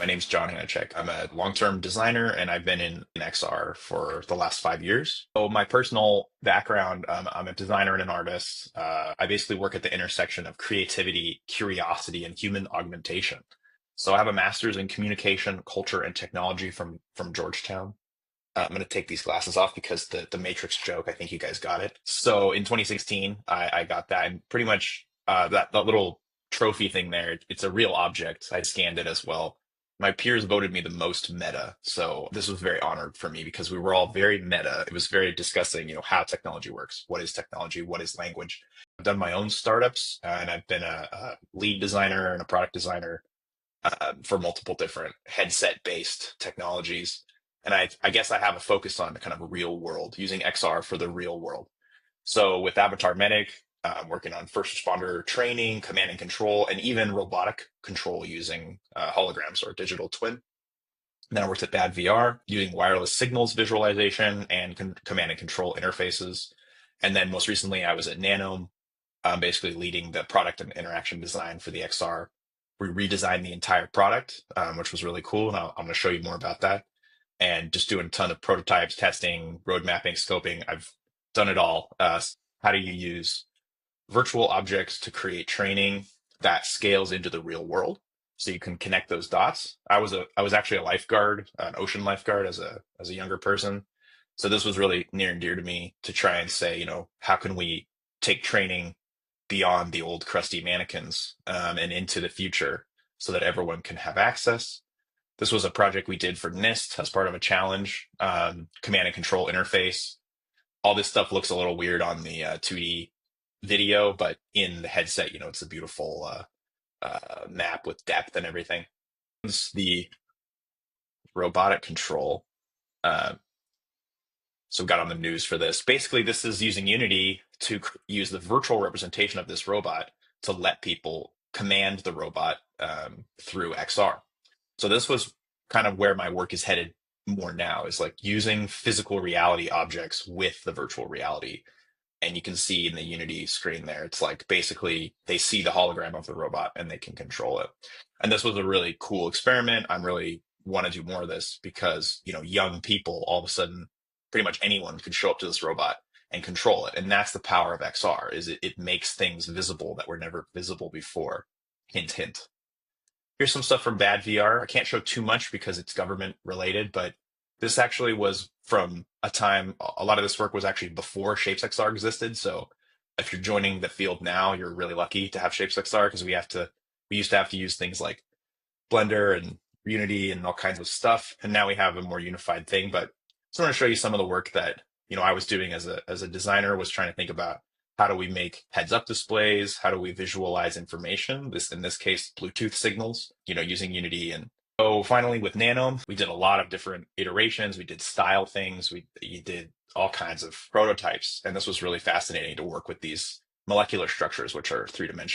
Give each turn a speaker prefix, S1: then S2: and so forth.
S1: My name's John Hanacek. I'm a long-term designer and I've been in XR for the last 5 years. So my personal background, I'm a designer and an artist. I basically work at the intersection of creativity, curiosity, and human augmentation. So I have a master's in communication, culture, and technology from Georgetown. I'm going to take these glasses off because the Matrix joke, I think you guys got it. So in 2016, I got that, and pretty much that little trophy thing there, it's a real object. I scanned it as well. My peers voted me the most meta, so this was very honored for me because we were all very meta. It was very discussing, how technology works. What is technology? What is language? I've done my own startups, and I've been a lead designer and a product designer for multiple different headset-based technologies. And I guess I have a focus on kind of real world, using XR for the real world. So with Avatar Medic, I'm working on first responder training, command and control, and even robotic control using holograms or digital twin. And then I worked at Bad VR using wireless signals visualization and command and control interfaces. And then most recently, I was at Nanome, basically leading the product and interaction design for the XR. We redesigned the entire product, which was really cool. And I'm going to show you more about that. And just doing a ton of prototypes, testing, road mapping, scoping. I've done it all. How do you use virtual objects to create training that scales into the real world? So you can connect those dots. I was actually a lifeguard, an ocean lifeguard as a younger person. So this was really near and dear to me to try and say, how can we take training beyond the old crusty mannequins and into the future so that everyone can have access. This was a project we did for NIST as part of a challenge, command and control interface. All this stuff looks a little weird on the 2D video, but in the headset, it's a beautiful map with depth and everything. It's the robotic control. Uh, so got on the news for this. Basically, this is using Unity to use the virtual representation of this robot to let people command the robot through XR. So this was kind of where my work is headed more now, is like using physical reality objects with the virtual reality. And you can see in the Unity screen there, it's like basically they see the hologram of the robot and they can control it. And this was a really cool experiment. I'm really want to do more of this because, young people, all of a sudden, pretty much anyone could show up to this robot and control it. And that's the power of XR, is it makes things visible that were never visible before. Hint, hint. Here's some stuff from Bad VR. I can't show too much because it's government related, but this actually was from a time, a lot of this work was actually before ShapesXR existed. So if you're joining the field now, you're really lucky to have ShapesXR because we used to have to use things like Blender and Unity and all kinds of stuff. And now we have a more unified thing. But I just want to show you some of the work that, I was doing as a designer, was trying to think about how do we make heads-up displays? How do we visualize information? In this case, Bluetooth signals, using Unity. And so finally with Nanome, we did a lot of different iterations. We did style things. We did all kinds of prototypes. And this was really fascinating to work with these molecular structures, which are three-dimensional.